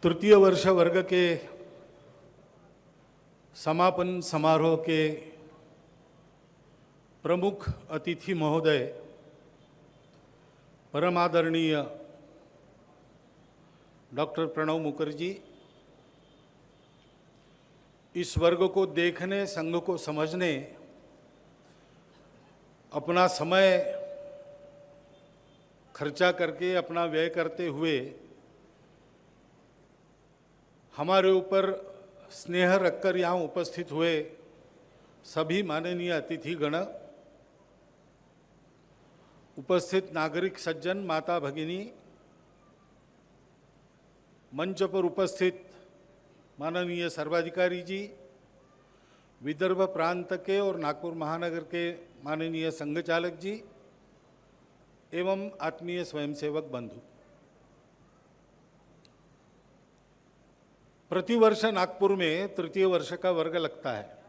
तृतीय वर्ष वर्ग के समापन समारोह के प्रमुख अतिथि महोदय परम आदरणीय डॉक्टर प्रणव मुखर्जी, इस वर्ग को देखने, संघ को समझने अपना समय खर्चा करके, अपना व्यय करते हुए हमारे ऊपर स्नेह रखकर यहाँ उपस्थित हुए सभी माननीय अतिथिगण, उपस्थित नागरिक सज्जन, माता भगिनी, मंच पर उपस्थित माननीय सर्वाधिकारी जी, विदर्भ प्रांत के और नागपुर महानगर के माननीय संघ चालक जी एवं आत्मीय स्वयंसेवक बंधु, प्रतिवर्ष नागपुर में तृतीय वर्ष का वर्ग लगता है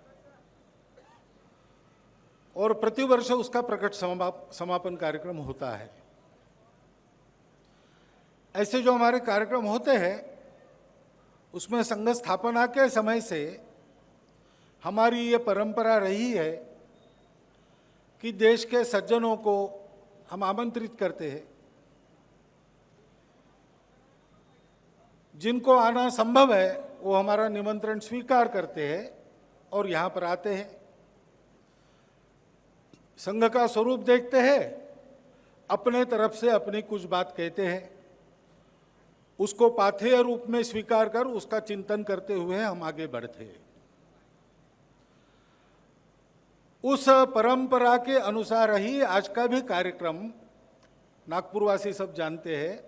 और प्रतिवर्ष उसका प्रकट समापन कार्यक्रम होता है। ऐसे जो हमारे कार्यक्रम होते हैं उसमें संघ स्थापना के समय से हमारी ये परंपरा रही है कि देश के सज्जनों को हम आमंत्रित करते हैं, जिनको आना संभव है वो हमारा निमंत्रण स्वीकार करते हैं और यहाँ पर आते हैं। संघ का स्वरूप देखते हैं, अपने तरफ से अपनी कुछ बात कहते हैं, उसको पाथेय रूप में स्वीकार कर उसका चिंतन करते हुए हम आगे बढ़ते हैं। उस परंपरा के अनुसार ही आज का भी कार्यक्रम नागपुरवासी सब जानते हैं,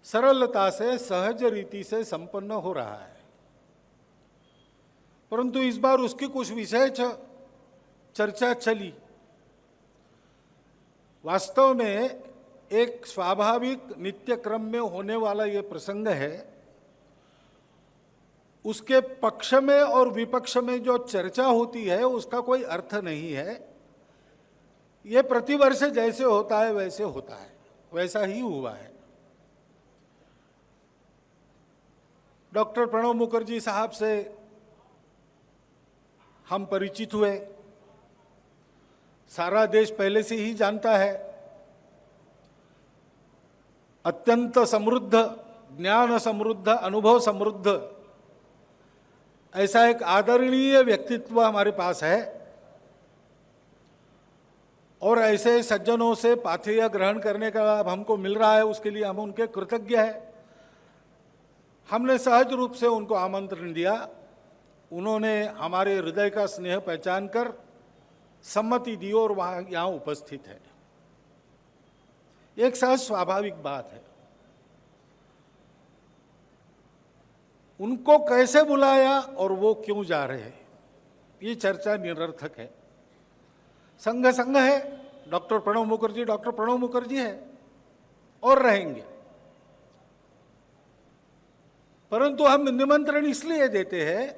सरलता से, सहज रीति से संपन्न हो रहा है। परंतु इस बार उसकी कुछ विशेष चर्चा चली। वास्तव में एक स्वाभाविक नित्य क्रम में होने वाला ये प्रसंग है, उसके पक्ष में और विपक्ष में जो चर्चा होती है उसका कोई अर्थ नहीं है। ये प्रतिवर्ष जैसे होता है वैसे होता है, वैसा ही हुआ है। डॉक्टर प्रणव मुखर्जी साहब से हम परिचित हुए, सारा देश पहले से ही जानता है। अत्यंत समृद्ध, ज्ञान समृद्ध, अनुभव समृद्ध ऐसा एक आदरणीय व्यक्तित्व हमारे पास है और ऐसे सज्जनों से पाथेय ग्रहण करने का लाभ हमको मिल रहा है, उसके लिए हम उनके कृतज्ञ हैं। हमने सहज रूप से उनको आमंत्रण दिया, उन्होंने हमारे हृदय का स्नेह पहचान कर सम्मति दी और वहाँ यहाँ उपस्थित है। एक सहज स्वाभाविक बात है। उनको कैसे बुलाया और वो क्यों जा रहे हैं, ये चर्चा निरर्थक है। संघ संघ है, डॉक्टर प्रणव मुखर्जी है और रहेंगे। परंतु हम निमंत्रण इसलिए देते हैं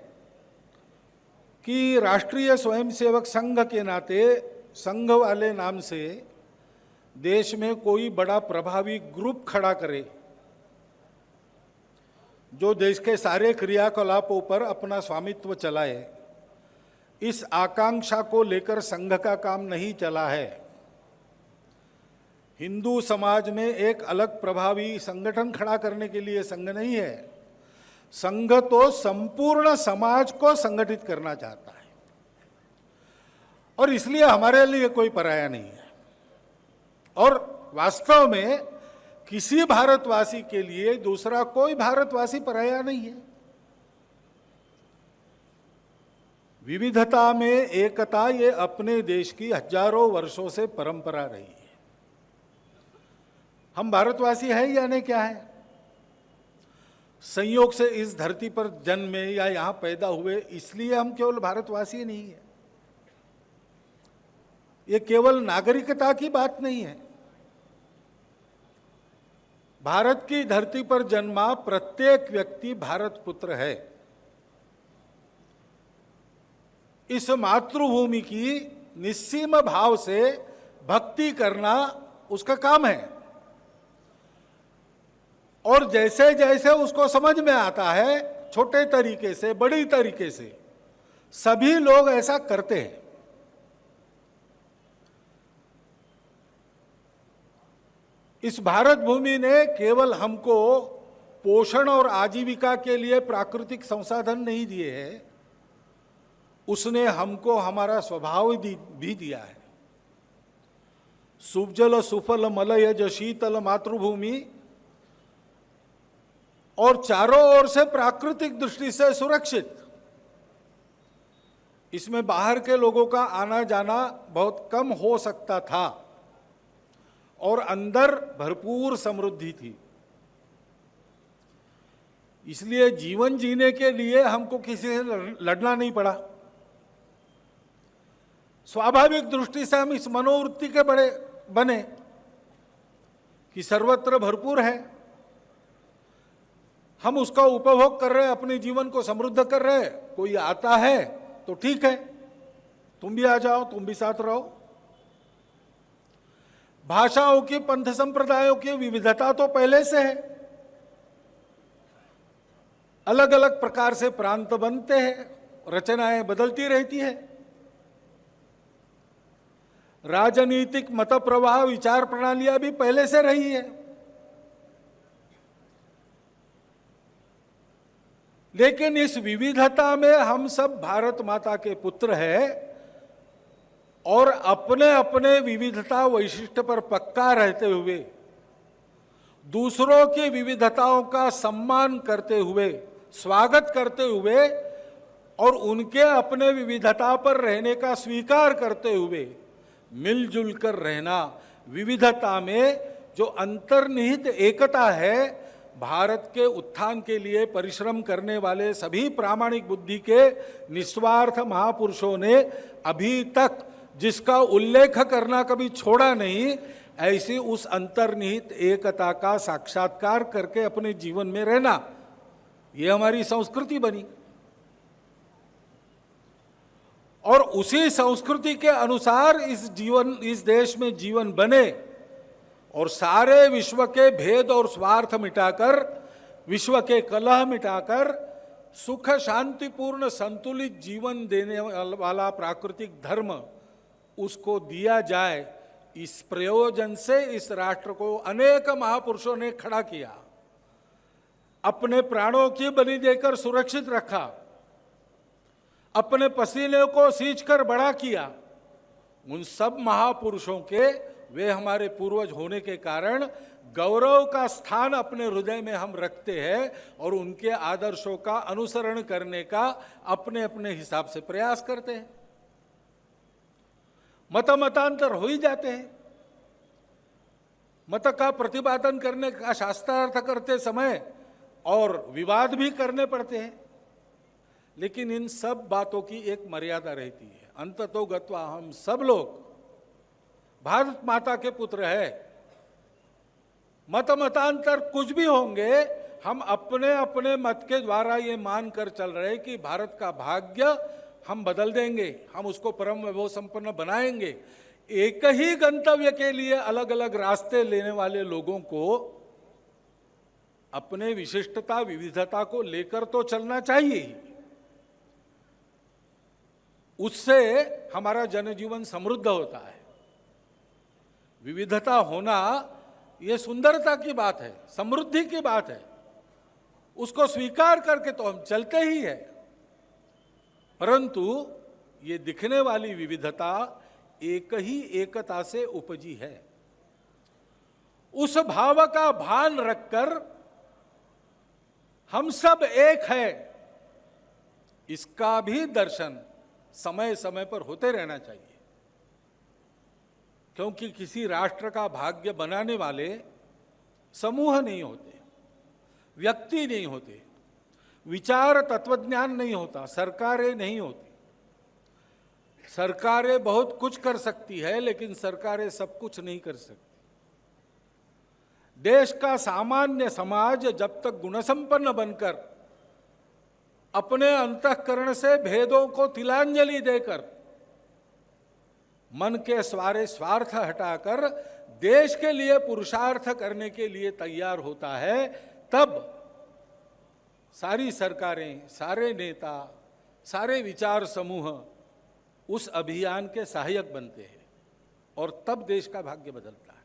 कि राष्ट्रीय स्वयंसेवक संघ के नाते संघ वाले नाम से देश में कोई बड़ा प्रभावी ग्रुप खड़ा करे जो देश के सारे क्रियाकलापों पर अपना स्वामित्व चलाए। इस आकांक्षा को लेकर संघ का काम नहीं चला है। हिंदू समाज में एक अलग प्रभावी संगठन खड़ा करने के लिए संघ नहीं है। संघ तो संपूर्ण समाज को संगठित करना चाहता है और इसलिए हमारे लिए कोई पराया नहीं है। और वास्तव में किसी भारतवासी के लिए दूसरा कोई भारतवासी पराया नहीं है। विविधता में एकता, ये अपने देश की हजारों वर्षों से परंपरा रही है। हम भारतवासी हैं या नहीं, क्या है? संयोग से इस धरती पर जन्मे या यहाँ पैदा हुए, इसलिए हम केवल भारतवासी नहीं है। ये केवल नागरिकता की बात नहीं है। भारत की धरती पर जन्मा प्रत्येक व्यक्ति भारत पुत्र है। इस मातृभूमि की निस्सीम भाव से भक्ति करना उसका काम है। और जैसे जैसे उसको समझ में आता है, छोटे तरीके से बड़ी तरीके से सभी लोग ऐसा करते हैं। इस भारत भूमि ने केवल हमको पोषण और आजीविका के लिए प्राकृतिक संसाधन नहीं दिए हैं, उसने हमको हमारा स्वभाव भी दिया है। सुजल सुफल मलयज शीतल मातृभूमि, और चारों ओर से प्राकृतिक दृष्टि से सुरक्षित। इसमें बाहर के लोगों का आना जाना बहुत कम हो सकता था और अंदर भरपूर समृद्धि थी। इसलिए जीवन जीने के लिए हमको किसी से लड़ना नहीं पड़ा। स्वाभाविक दृष्टि से हम इस मनोवृत्ति के बड़े बने कि सर्वत्र भरपूर है, हम उसका उपभोग कर रहे हैं, अपने जीवन को समृद्ध कर रहे हैं। कोई आता है तो ठीक है, तुम भी आ जाओ, तुम भी साथ रहो। भाषाओं की, पंथ संप्रदायों की विविधता तो पहले से है, अलग अलग प्रकार से प्रांत बनते हैं, रचनाएं बदलती रहती है। राजनीतिक मत प्रवाह, विचार प्रणालियां भी पहले से रही है। लेकिन इस विविधता में हम सब भारत माता के पुत्र हैं और अपने अपने विविधता वैशिष्ट्य पर पक्का रहते हुए, दूसरों की विविधताओं का सम्मान करते हुए, स्वागत करते हुए और उनके अपने विविधता पर रहने का स्वीकार करते हुए मिलजुल कर रहना, विविधता में जो अंतर्निहित एकता है, भारत के उत्थान के लिए परिश्रम करने वाले सभी प्रामाणिक बुद्धि के निस्वार्थ महापुरुषों ने अभी तक जिसका उल्लेख करना कभी छोड़ा नहीं, ऐसी उस अंतर्निहित एकता का साक्षात्कार करके अपने जीवन में रहना, ये हमारी संस्कृति बनी। और उसी संस्कृति के अनुसार इस देश में जीवन बने और सारे विश्व के भेद और स्वार्थ मिटाकर, विश्व के कलह मिटाकर सुख शांतिपूर्ण संतुलित जीवन देने वाला प्राकृतिक धर्म उसको दिया जाए, इस प्रयोजन से इस राष्ट्र को अनेक महापुरुषों ने खड़ा किया, अपने प्राणों की बलि देकर सुरक्षित रखा, अपने पसीने को सींचकर बड़ा किया। उन सब महापुरुषों के, वे हमारे पूर्वज होने के कारण गौरव का स्थान अपने हृदय में हम रखते हैं और उनके आदर्शों का अनुसरण करने का अपने अपने हिसाब से प्रयास करते हैं। मतांतर हो ही जाते हैं, मत का प्रतिपादन करने का शास्त्रार्थ करते समय और विवाद भी करने पड़ते हैं, लेकिन इन सब बातों की एक मर्यादा रहती है। अंततोगत्वा हम सब लोग भारत माता के पुत्र है। मतांतर कुछ भी होंगे, हम अपने अपने मत के द्वारा ये मान कर चल रहे कि भारत का भाग्य हम बदल देंगे, हम उसको परम वैभव संपन्न बनाएंगे। एक ही गंतव्य के लिए अलग अलग रास्ते लेने वाले लोगों को अपने विशिष्टता विविधता को लेकर तो चलना चाहिए ही, उससे हमारा जनजीवन समृद्ध होता है। विविधता होना यह सुंदरता की बात है, समृद्धि की बात है, उसको स्वीकार करके तो हम चलते ही हैं। परंतु ये दिखने वाली विविधता एक ही एकता से उपजी है। उस भाव का भान रखकर हम सब एक है, इसका भी दर्शन समय समय पर होते रहना चाहिए। क्योंकि किसी राष्ट्र का भाग्य बनाने वाले समूह नहीं होते, व्यक्ति नहीं होते, विचार तत्वज्ञान नहीं होता, सरकारें नहीं होती। सरकारें बहुत कुछ कर सकती है, लेकिन सरकारें सब कुछ नहीं कर सकती। देश का सामान्य समाज जब तक गुणसंपन्न बनकर अपने अंतःकरण से भेदों को तिलांजलि देकर, मन के सारे स्वार्थ हटाकर देश के लिए पुरुषार्थ करने के लिए तैयार होता है, तब सारी सरकारें, सारे नेता, सारे विचार समूह उस अभियान के सहायक बनते हैं और तब देश का भाग्य बदलता है।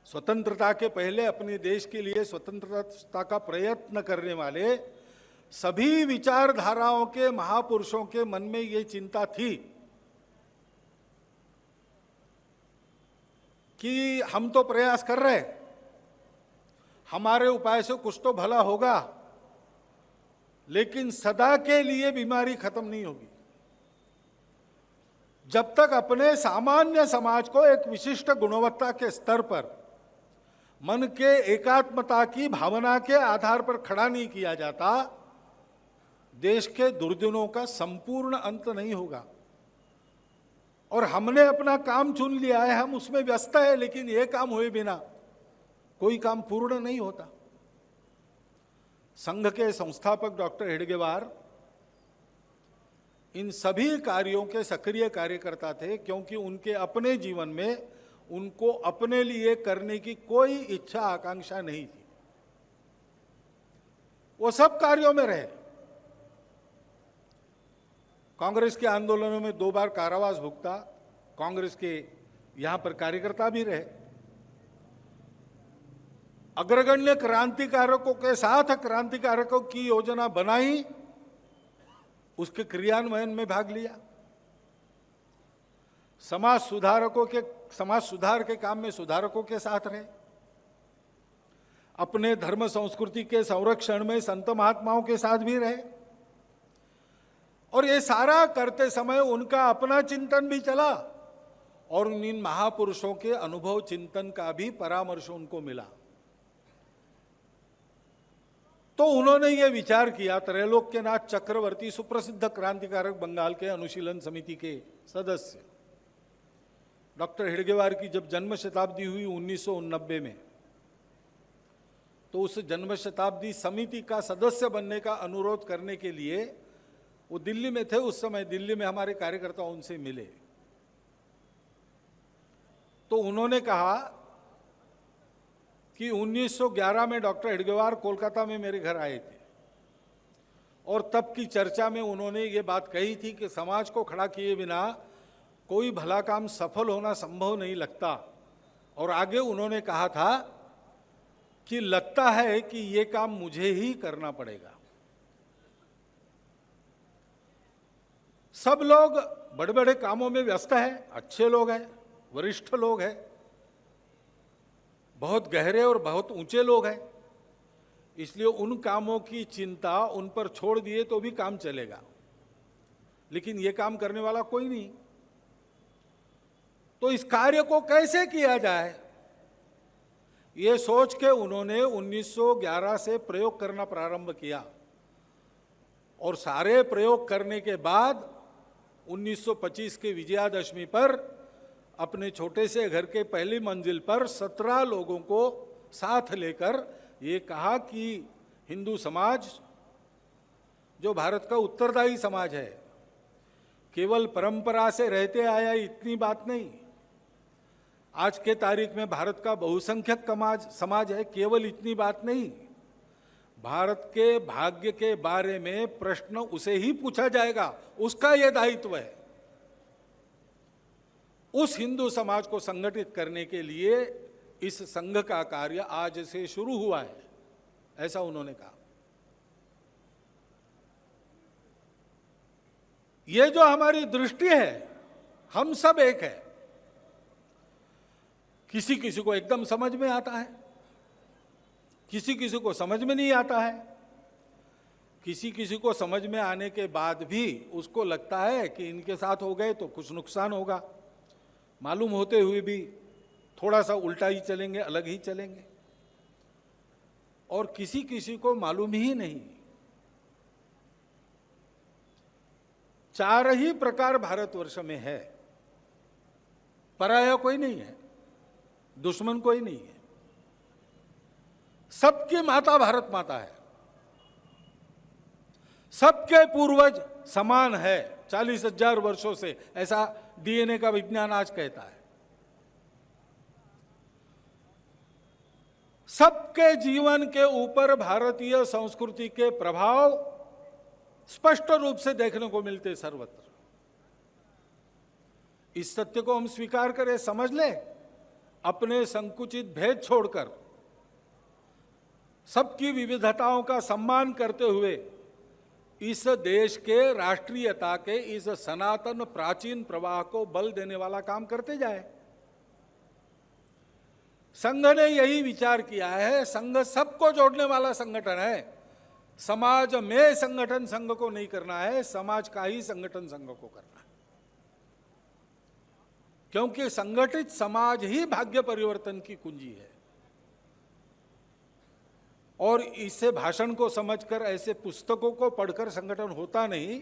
स्वतंत्रता के पहले अपने देश के लिए स्वतंत्रता का प्रयत्न करने वाले सभी विचारधाराओं के महापुरुषों के मन में ये चिंता थी कि हम तो प्रयास कर रहे हैं, हमारे उपाय से कुछ तो भला होगा, लेकिन सदा के लिए बीमारी खत्म नहीं होगी। जब तक अपने सामान्य समाज को एक विशिष्ट गुणवत्ता के स्तर पर मन के एकात्मता की भावना के आधार पर खड़ा नहीं किया जाता, देश के दुर्दिनों का संपूर्ण अंत नहीं होगा। और हमने अपना काम चुन लिया है, हम उसमें व्यस्त है, लेकिन यह काम हुए बिना कोई काम पूर्ण नहीं होता। संघ के संस्थापक डॉक्टर हेडगेवार इन सभी कार्यों के सक्रिय कार्यकर्ता थे, क्योंकि उनके अपने जीवन में उनको अपने लिए करने की कोई इच्छा आकांक्षा नहीं थी। वो सब कार्यों में रहे। कांग्रेस के आंदोलनों में 2 बार कारावास भुगता, कांग्रेस के यहां पर कार्यकर्ता भी रहे। अग्रगण्य क्रांतिकारकों के साथ क्रांतिकारकों की योजना बनाई, उसके क्रियान्वयन में भाग लिया। समाज सुधार के काम में सुधारकों के साथ रहे। अपने धर्म संस्कृति के संरक्षण में संत महात्माओं के साथ भी रहे। और ये सारा करते समय उनका अपना चिंतन भी चला और इन महापुरुषों के अनुभव चिंतन का भी परामर्श उनको मिला। तो उन्होंने ये विचार किया, त्रैलोक्यनाथ चक्रवर्ती सुप्रसिद्ध क्रांतिकारक बंगाल के अनुशीलन समिति के सदस्य डॉक्टर हेडगेवार की जब जन्म शताब्दी हुई 1989 में, तो उस जन्म शताब्दी समिति का सदस्य बनने का अनुरोध करने के लिए वो दिल्ली में थे। उस समय दिल्ली में हमारे कार्यकर्ता उनसे मिले, तो उन्होंने कहा कि 1911 में डॉक्टर हेडगेवार कोलकाता में मेरे घर आए थे और तब की चर्चा में उन्होंने ये बात कही थी कि समाज को खड़ा किए बिना कोई भला काम सफल होना संभव नहीं लगता। और आगे उन्होंने कहा था कि लगता है कि ये काम मुझे ही करना पड़ेगा। सब लोग बड़े बड़े कामों में व्यस्त हैं, अच्छे लोग हैं, वरिष्ठ लोग हैं, बहुत गहरे और बहुत ऊंचे लोग हैं, इसलिए उन कामों की चिंता उन पर छोड़ दिए तो भी काम चलेगा, लेकिन ये काम करने वाला कोई नहीं। तो इस कार्य को कैसे किया जाए, ये सोच के उन्होंने 1911 से प्रयोग करना प्रारंभ किया और सारे प्रयोग करने के बाद 1925 के विजयादशमी पर अपने छोटे से घर के पहली मंजिल पर 17 लोगों को साथ लेकर ये कहा कि हिंदू समाज जो भारत का उत्तरदायी समाज है, केवल परंपरा से रहते आया इतनी बात नहीं, आज के तारीख में भारत का बहुसंख्यक समाज है, केवल इतनी बात नहीं, भारत के भाग्य के बारे में प्रश्न उसे ही पूछा जाएगा, उसका यह दायित्व है। उस हिंदू समाज को संगठित करने के लिए इस संघ का कार्य आज से शुरू हुआ है, ऐसा उन्होंने कहा। ये जो हमारी दृष्टि है, हम सब एक है। किसी किसी को एकदम समझ में आता है, किसी किसी को समझ में नहीं आता है, किसी किसी को समझ में आने के बाद भी उसको लगता है कि इनके साथ हो गए तो कुछ नुकसान होगा, मालूम होते हुए भी थोड़ा सा उल्टा ही चलेंगे, अलग ही चलेंगे। और किसी किसी को मालूम ही नहीं। 4 ही प्रकार भारतवर्ष में है, पराया कोई नहीं है, दुश्मन कोई नहीं है, सबकी माता भारत माता है, सबके पूर्वज समान है 40,000 वर्षों से, ऐसा डीएनए का विज्ञान आज कहता है। सबके जीवन के ऊपर भारतीय संस्कृति के प्रभाव स्पष्ट रूप से देखने को मिलते सर्वत्र। इस सत्य को हम स्वीकार करें, समझ लें, अपने संकुचित भेद छोड़कर सबकी विविधताओं का सम्मान करते हुए इस देश के राष्ट्रीयता के इस सनातन प्राचीन प्रवाह को बल देने वाला काम करते जाए। संघ ने यही विचार किया है। संघ सबको जोड़ने वाला संगठन है। समाज में संगठन संघ को नहीं करना है, समाज का ही संगठन संघ को करना है, क्योंकि संगठित समाज ही भाग्य परिवर्तन की कुंजी है। और इसे भाषण को समझकर, ऐसे पुस्तकों को पढ़कर संगठन होता नहीं,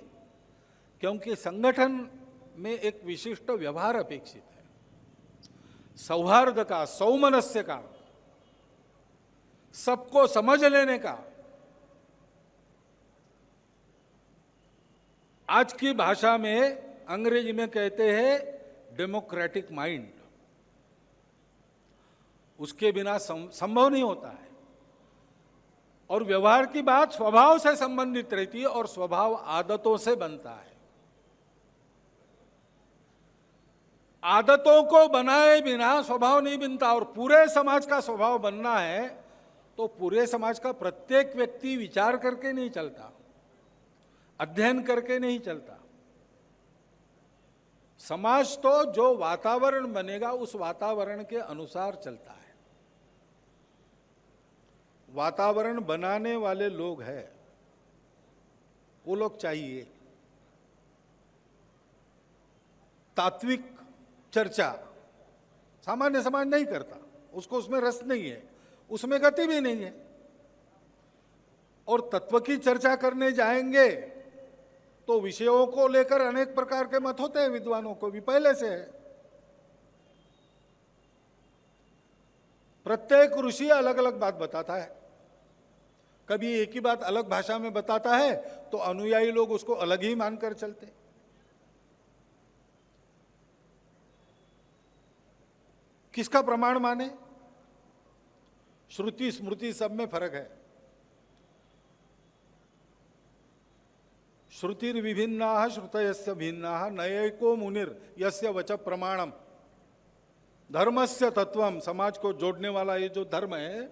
क्योंकि संगठन में एक विशिष्ट व्यवहार अपेक्षित है, सौहार्द का, सौमनस्य का, सबको समझ लेने का। आज की भाषा में, अंग्रेजी में कहते हैं डेमोक्रेटिक माइंड, उसके बिना संभव नहीं होता है। और व्यवहार की बात स्वभाव से संबंधित रहती है और स्वभाव आदतों से बनता है। आदतों को बनाए बिना स्वभाव नहीं बनता। और पूरे समाज का स्वभाव बनना है तो पूरे समाज का प्रत्येक व्यक्ति विचार करके नहीं चलता, अध्ययन करके नहीं चलता। समाज तो जो वातावरण बनेगा उस वातावरण के अनुसार चलता है। वातावरण बनाने वाले लोग हैं, वो लोग चाहिए। तात्विक चर्चा सामान्य समाज नहीं करता, उसको उसमें रस नहीं है, उसमें गति भी नहीं है। और तत्व की चर्चा करने जाएंगे तो विषयों को लेकर अनेक प्रकार के मत होते हैं, विद्वानों को भी पहले से है। प्रत्येक ऋषि अलग अलग बात बताता है। कभी एक ही बात अलग भाषा में बताता है तो अनुयायी लोग उसको अलग ही मानकर चलते। किसका प्रमाण माने? श्रुति स्मृति सब में फर्क है। श्रुतिर विभिन्ना श्रुतयस्य भिन्ना नयैको मुनिर यस्य वच प्रमाणम। धर्मस्य तत्वम, समाज को जोड़ने वाला ये जो धर्म है,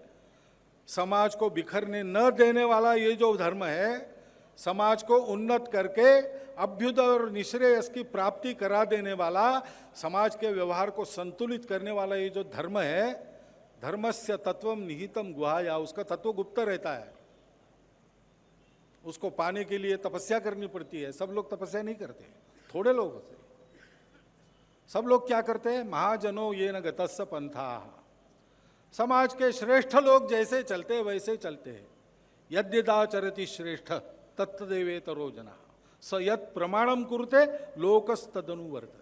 समाज को बिखरने न देने वाला ये जो धर्म है, समाज को उन्नत करके अभ्युदय और निश्रेयस की प्राप्ति करा देने वाला, समाज के व्यवहार को संतुलित करने वाला ये जो धर्म है, धर्मस्य तत्वम निहितम गुहाया, उसका तत्व गुप्त रहता है। उसको पाने के लिए तपस्या करनी पड़ती है। सब लोग तपस्या नहीं करते, थोड़े लोग होते। सब लोग क्या करते हैं? महाजनो ये न गतस्स पंथा, समाज के श्रेष्ठ लोग जैसे चलते वैसे चलते हैं। यद्यदाचरति श्रेष्ठ तत्तदेवेतरो जना स यत् प्रमाणम कुरुते लोकस्तदनुवर्तते।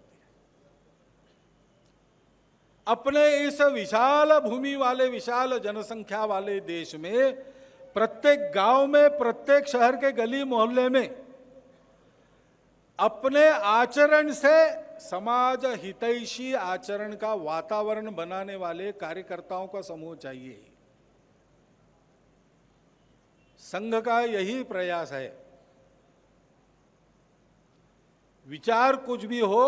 अपने इस विशाल भूमि वाले, विशाल जनसंख्या वाले देश में प्रत्येक गांव में, प्रत्येक शहर के गली मोहल्ले में अपने आचरण से समाज हितैषी आचरण का वातावरण बनाने वाले कार्यकर्ताओं का समूह चाहिए। संघ का यही प्रयास है। विचार कुछ भी हो,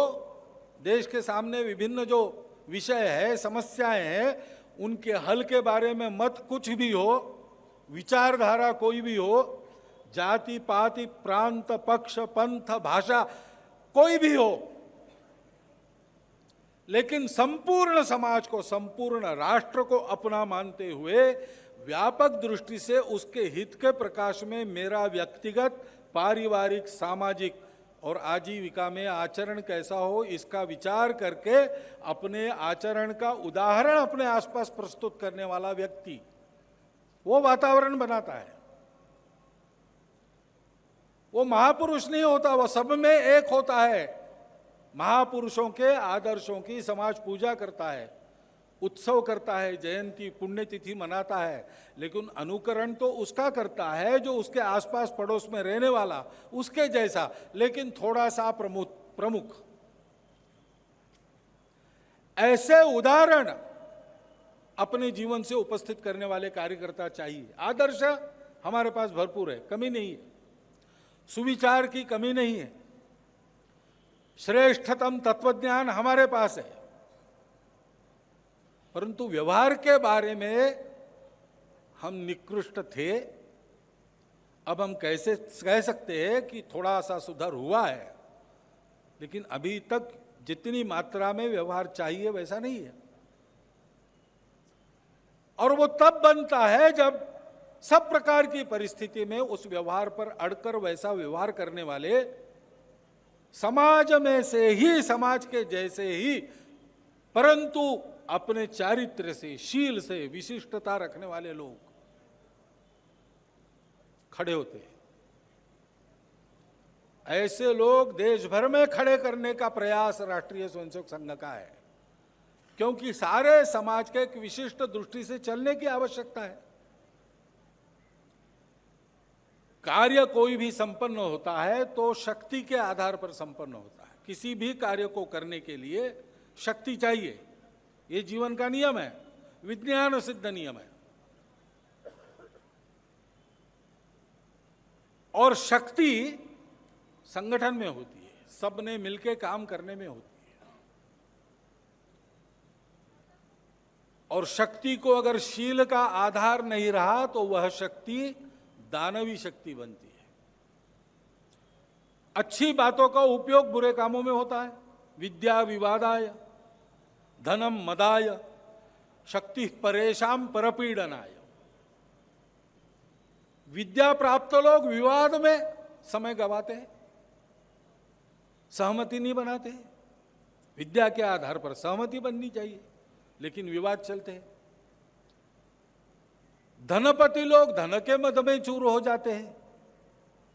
देश के सामने विभिन्न जो विषय है, समस्याएं हैं, उनके हल के बारे में मत कुछ भी हो, विचारधारा कोई भी हो, जाति पाति प्रांत पक्ष पंथ भाषा कोई भी हो, लेकिन संपूर्ण समाज को, संपूर्ण राष्ट्र को अपना मानते हुए व्यापक दृष्टि से उसके हित के प्रकाश में मेरा व्यक्तिगत, पारिवारिक, सामाजिक और आजीविका में आचरण कैसा हो, इसका विचार करके अपने आचरण का उदाहरण अपने आसपास प्रस्तुत करने वाला व्यक्ति वो वातावरण बनाता है। वो महापुरुष नहीं होता, वो सब में एक होता है। महापुरुषों के आदर्शों की समाज पूजा करता है, उत्सव करता है, जयंती पुण्यतिथि मनाता है, लेकिन अनुकरण तो उसका करता है जो उसके आसपास पड़ोस में रहने वाला, उसके जैसा, लेकिन थोड़ा सा प्रमुख। ऐसे उदाहरण अपने जीवन से उपस्थित करने वाले कार्यकर्ता चाहिए। आदर्श हमारे पास भरपूर है, कमी नहीं है, सुविचार की कमी नहीं है, श्रेष्ठतम तत्वज्ञान हमारे पास है, परंतु व्यवहार के बारे में हम निकृष्ट थे। अब हम कैसे कह सकते हैं कि थोड़ा सा सुधार हुआ है, लेकिन अभी तक जितनी मात्रा में व्यवहार चाहिए वैसा नहीं है। और वो तब बनता है जब सब प्रकार की परिस्थिति में उस व्यवहार पर अड़कर वैसा व्यवहार करने वाले समाज में से ही, समाज के जैसे ही, परंतु अपने चारित्र्य से, शील से विशिष्टता रखने वाले लोग खड़े होते हैं। ऐसे लोग देश भर में खड़े करने का प्रयास राष्ट्रीय स्वयंसेवक संघ का है, क्योंकि सारे समाज के एक विशिष्ट दृष्टि से चलने की आवश्यकता है। कार्य कोई भी संपन्न होता है तो शक्ति के आधार पर संपन्न होता है। किसी भी कार्य को करने के लिए शक्ति चाहिए, ये जीवन का नियम है, विज्ञान सिद्ध नियम है। और शक्ति संगठन में होती है, सबने मिलकर काम करने में होती है। और शक्ति को अगर शील का आधार नहीं रहा तो वह शक्ति दानवी शक्ति बनती है। अच्छी बातों का उपयोग बुरे कामों में होता है। विद्या विवादाय धनम मदाय शक्ति परेशान परपीड़नाय। विद्या प्राप्त लोग विवाद में समय गवाते हैं, सहमति नहीं बनाते। विद्या के आधार पर सहमति बननी चाहिए, लेकिन विवाद चलते हैं। धनपति लोग धन के मद में चूर हो जाते हैं,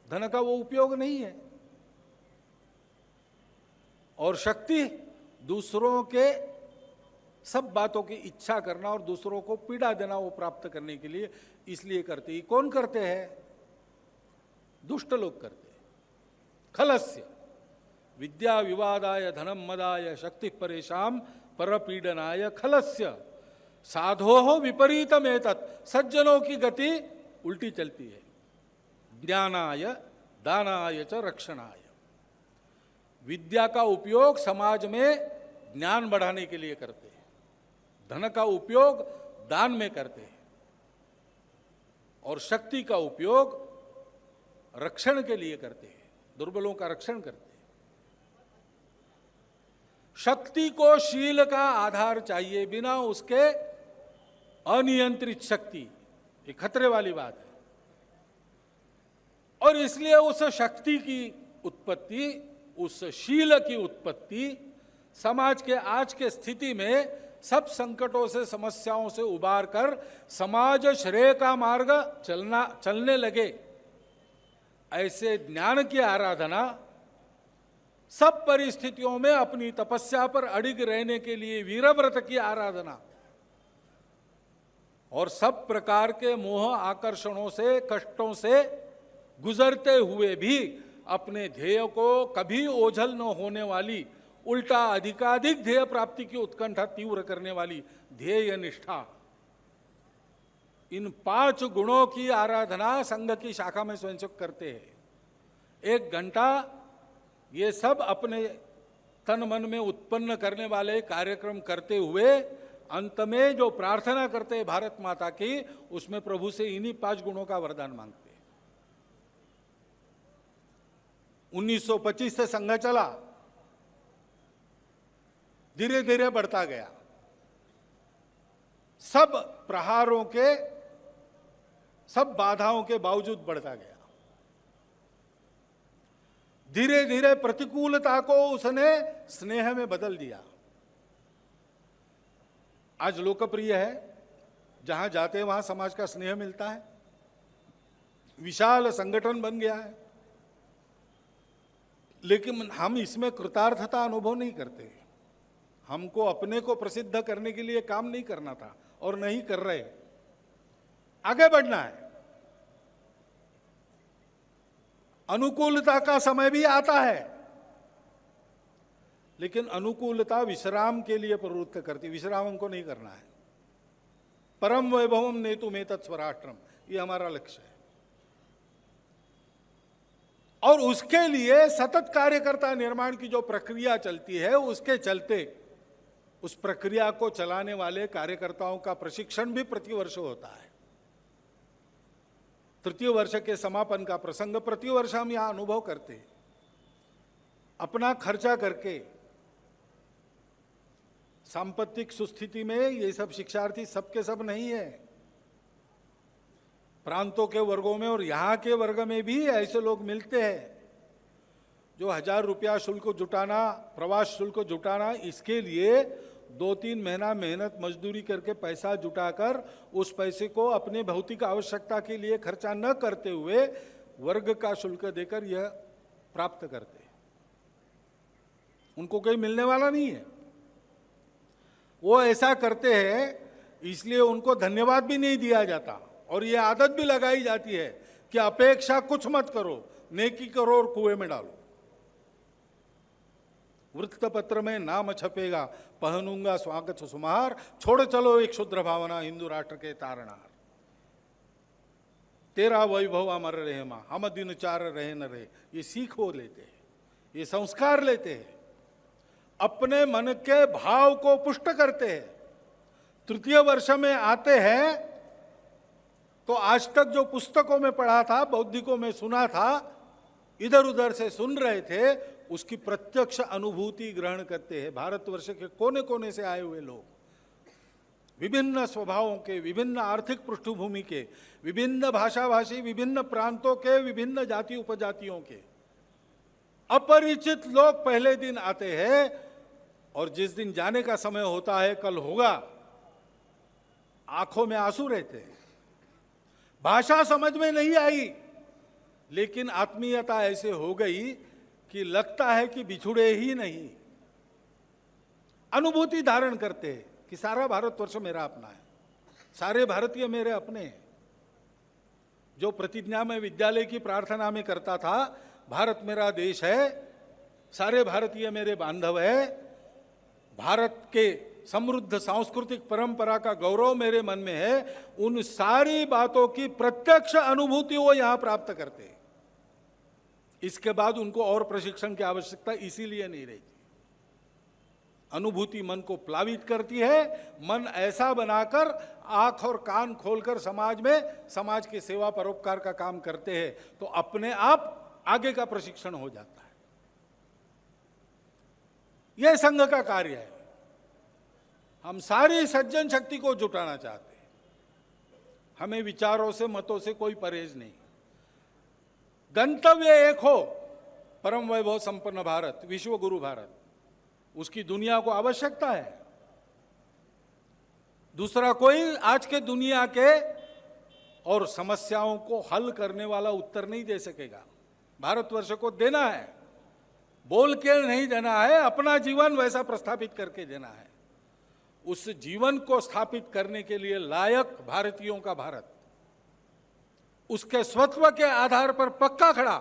धन का वो उपयोग नहीं है। और शक्ति दूसरों के सब बातों की इच्छा करना और दूसरों को पीड़ा देना, वो प्राप्त करने के लिए इसलिए करते हैं। कौन करते हैं? दुष्ट लोग करते हैं। खलस्य विद्या विवादाय धनम मदाय शक्ति परेशान परपीडनाय खलस्य साधो हो विपरीतम एतत्। सज्जनों की गति उल्टी चलती है। ज्ञानाय दानाय च रक्षणाय। विद्या का उपयोग समाज में ज्ञान बढ़ाने के लिए करते हैं, धन का उपयोग दान में करते हैं, और शक्ति का उपयोग रक्षण के लिए करते हैं, दुर्बलों का रक्षण करते हैं। शक्ति को शील का आधार चाहिए, बिना उसके अनियंत्रित शक्ति, ये खतरे वाली बात है। और इसलिए उस शक्ति की उत्पत्ति, उस शील की उत्पत्ति समाज के आज के स्थिति में सब संकटों से, समस्याओं से उबार कर समाज श्रेय का मार्ग चलने लगे, ऐसे ज्ञान की आराधना, सब परिस्थितियों में अपनी तपस्या पर अडिग रहने के लिए वीरव्रत की आराधना, और सब प्रकार के मोह आकर्षणों से, कष्टों से गुजरते हुए भी अपने ध्येय को कभी ओझल न होने वाली, उल्टा अधिकाधिक ध्येय प्राप्ति की उत्कंठा तीव्र करने वाली ध्येय निष्ठा, इन 5 गुणों की आराधना संघ की शाखा में स्वयंसेवक करते हैं। 1 घंटा ये सब अपने तन मन में उत्पन्न करने वाले कार्यक्रम करते हुए अंत में जो प्रार्थना करते हैं भारत माता की, उसमें प्रभु से इन्हीं 5 गुणों का वरदान मांगते हैं। 1925 से संघ चला, धीरे धीरे बढ़ता गया, सब प्रहारों के, सब बाधाओं के बावजूद बढ़ता गया। धीरे धीरे प्रतिकूलता को उसने स्नेह में बदल दिया। आज लोकप्रिय है, जहां जाते हैं वहां समाज का स्नेह मिलता है, विशाल संगठन बन गया है। लेकिन हम इसमें कृतार्थता अनुभव नहीं करते। हमको अपने को प्रसिद्ध करने के लिए काम नहीं करना था और नहीं कर रहे, आगे बढ़ना है। अनुकूलता का समय भी आता है, लेकिन अनुकूलता विश्राम के लिए प्रवृत्त करती, विश्राम हमको नहीं करना है। परम वैभवम नेतुमेतत् स्वराष्ट्रम, ये हमारा लक्ष्य है। और उसके लिए सतत कार्यकर्ता निर्माण की जो प्रक्रिया चलती है, उसके चलते उस प्रक्रिया को चलाने वाले कार्यकर्ताओं का प्रशिक्षण भी प्रतिवर्ष होता है। तृतीय वर्ष के समापन का प्रसंग प्रतिवर्ष हम यहां अनुभव करते हैं। अपना खर्चा करके सांपत्तिक सुस्थिति में ये सब शिक्षार्थी सबके सब नहीं है। प्रांतों के वर्गों में और यहाँ के वर्ग में भी ऐसे लोग मिलते हैं जो 1000 रुपया शुल्क जुटाना, प्रवास शुल्क जुटाना, इसके लिए 2-3 महीना मेहनत मजदूरी करके पैसा जुटाकर उस पैसे को अपने भौतिक आवश्यकता के लिए खर्चा न करते हुए वर्ग का शुल्क देकर यह प्राप्त करते हैं। उनको कोई मिलने वाला नहीं है। वो ऐसा करते हैं, इसलिए उनको धन्यवाद भी नहीं दिया जाता और ये आदत भी लगाई जाती है कि अपेक्षा कुछ मत करो, नेकी करो और कुएं में डालो। वृत्तपत्र में नाम छपेगा, पहनूंगा स्वागत सुमार, छोड़ चलो एक शुद्र भावना हिंदू राष्ट्र के तारनार। तेरा वैभव अमर रहे मां, हम दिन चार रहे न रहे, ये सीख वो लेते हैं, ये संस्कार लेते हैं, अपने मन के भाव को पुष्ट करते हैं। तृतीय वर्ष में आते हैं तो आज तक जो पुस्तकों में पढ़ा था, बौद्धिकों में सुना था, इधर उधर से सुन रहे थे, उसकी प्रत्यक्ष अनुभूति ग्रहण करते हैं। भारतवर्ष के कोने कोने से आए हुए लोग, विभिन्न स्वभावों के, विभिन्न आर्थिक पृष्ठभूमि के, विभिन्न भाषाभाषी, विभिन्न प्रांतों के, विभिन्न जाति उपजातियों के अपरिचित लोग पहले दिन आते हैं और जिस दिन जाने का समय होता है, कल होगा, आंखों में आंसू रहते हैं। भाषा समझ में नहीं आई, लेकिन आत्मीयता ऐसे हो गई कि लगता है कि बिछुड़े ही नहीं। अनुभूति धारण करते हैं कि सारा भारतवर्ष मेरा अपना है, सारे भारतीय मेरे अपने हैं। जो प्रतिज्ञा में विद्यालय की प्रार्थना में करता था, भारत मेरा देश है, सारे भारतीय मेरे बांधव है, भारत के समृद्ध सांस्कृतिक परंपरा का गौरव मेरे मन में है, उन सारी बातों की प्रत्यक्ष अनुभूति वो यहां प्राप्त करते हैं। इसके बाद उनको और प्रशिक्षण की आवश्यकता इसीलिए नहीं रहती। अनुभूति मन को प्लावित करती है, मन ऐसा बनाकर आंख और कान खोलकर समाज में, समाज की सेवा परोपकार का काम करते हैं, तो अपने आप आगे का प्रशिक्षण हो जाता है। यह संघ का कार्य है। हम सारी सज्जन शक्ति को जुटाना चाहते हैं। हमें विचारों से, मतों से कोई परहेज नहीं। गंतव्य एक हो, परम वैभव संपन्न भारत, विश्व गुरु भारत, उसकी दुनिया को आवश्यकता है। दूसरा कोई आज के दुनिया के और समस्याओं को हल करने वाला उत्तर नहीं दे सकेगा। भारतवर्ष को देना है, बोल के नहीं देना है, अपना जीवन वैसा प्रस्थापित करके देना है। उस जीवन को स्थापित करने के लिए लायक भारतीयों का भारत, उसके स्वत्व के आधार पर पक्का खड़ा,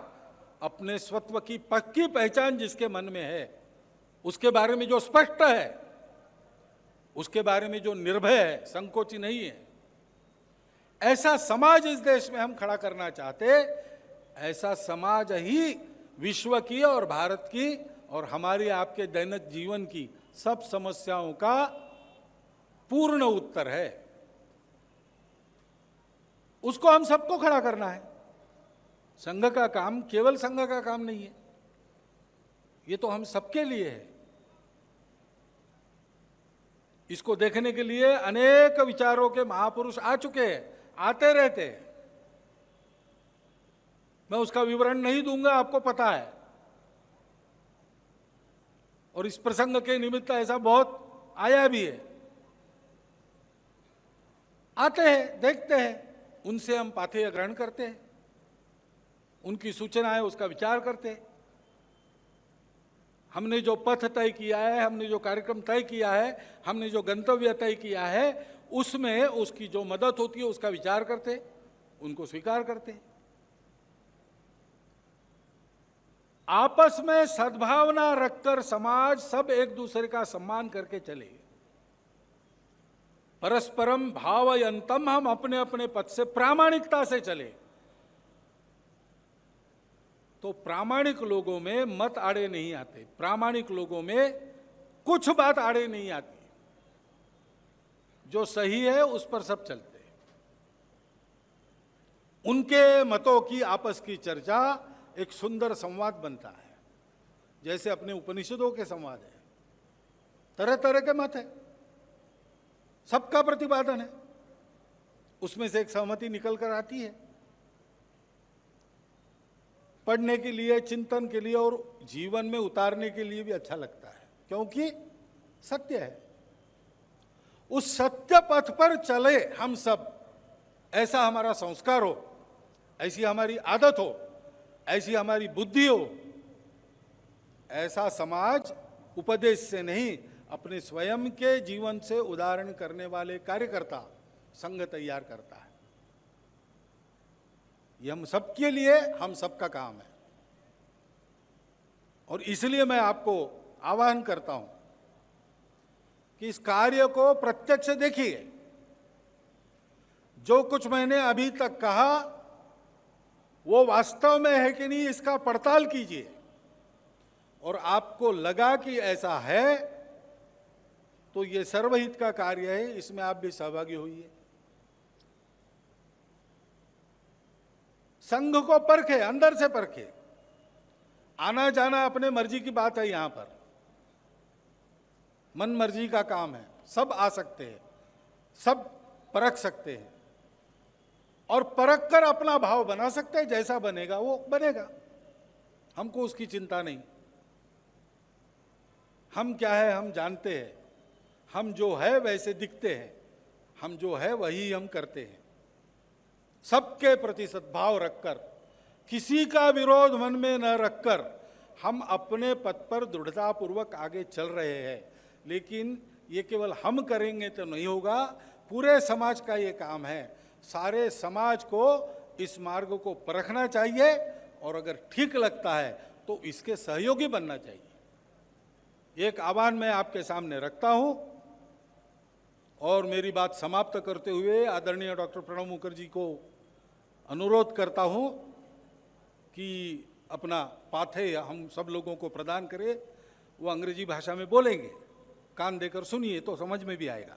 अपने स्वत्व की पक्की पहचान जिसके मन में है, उसके बारे में जो स्पष्ट है, उसके बारे में जो निर्भय है, संकोची नहीं है, ऐसा समाज इस देश में हम खड़ा करना चाहते। ऐसा समाज ही विश्व की और भारत की और हमारी आपके दैनिक जीवन की सब समस्याओं का पूर्ण उत्तर है। उसको हम सबको खड़ा करना है। संघ का काम केवल संघ का काम नहीं है, ये तो हम सबके लिए है। इसको देखने के लिए अनेक विचारों के महापुरुष आ चुके हैं, आते रहते हैं। मैं उसका विवरण नहीं दूंगा, आपको पता है। और इस प्रसंग के निमित्त ऐसा बहुत आया भी है। आते हैं, देखते हैं, उनसे हम पाथेय ग्रहण करते हैं, उनकी सूचनाएं, उसका विचार करते हैं। हमने जो पथ तय किया है, हमने जो कार्यक्रम तय किया है, हमने जो गंतव्य तय किया है, उसमें उसकी जो मदद होती है उसका विचार करते, उनको स्वीकार करते। आपस में सद्भावना रखकर समाज सब एक दूसरे का सम्मान करके चले। परस्परम भावयंतम, हम अपने अपने पथ से प्रामाणिकता से चले, तो प्रामाणिक लोगों में मत आड़े नहीं आते, प्रामाणिक लोगों में कुछ बात आड़े नहीं आती, जो सही है उस पर सब चलते। उनके मतों की आपस की चर्चा एक सुंदर संवाद बनता है, जैसे अपने उपनिषदों के संवाद है। तरह तरह के मत है, सबका प्रतिपादन है, उसमें से एक सहमति निकल कर आती है। पढ़ने के लिए, चिंतन के लिए और जीवन में उतारने के लिए भी अच्छा लगता है, क्योंकि सत्य है। उस सत्य पथ पर चले हम सब, ऐसा हमारा संस्कार हो, ऐसी हमारी आदत हो, ऐसी हमारी बुद्धि हो। ऐसा समाज उपदेश से नहीं, अपने स्वयं के जीवन से उदाहरण करने वाले कार्यकर्ता संघ तैयार करता है। ये हम सबके लिए, हम सबका काम है। और इसलिए मैं आपको आह्वान करता हूं कि इस कार्य को प्रत्यक्ष देखिए। जो कुछ मैंने अभी तक कहा वो वास्तव में है कि नहीं, इसका पड़ताल कीजिए। और आपको लगा कि ऐसा है तो ये सर्वहित का कार्य है, इसमें आप भी सहभागी होइए। संघ को परखे, अंदर से परखे। आना जाना अपने मर्जी की बात है, यहां पर मन मर्जी का काम है। सब आ सकते हैं, सब परख सकते हैं और परख कर अपना भाव बना सकते हैं। जैसा बनेगा वो बनेगा, हमको उसकी चिंता नहीं। हम क्या है हम जानते हैं, हम जो है वैसे दिखते हैं, हम जो है वही हम करते हैं। सबके प्रति सद्भाव रखकर, किसी का विरोध मन में न रखकर हम अपने पथ पर दृढ़तापूर्वक आगे चल रहे हैं। लेकिन ये केवल हम करेंगे तो नहीं होगा, पूरे समाज का ये काम है। सारे समाज को इस मार्ग को परखना चाहिए और अगर ठीक लगता है तो इसके सहयोगी बनना चाहिए। एक आह्वान मैं आपके सामने रखता हूं और मेरी बात समाप्त करते हुए आदरणीय डॉक्टर प्रणब मुखर्जी को अनुरोध करता हूं कि अपना पाथेय हम सब लोगों को प्रदान करें। वो अंग्रेजी भाषा में बोलेंगे, कान देकर सुनिए तो समझ में भी आएगा।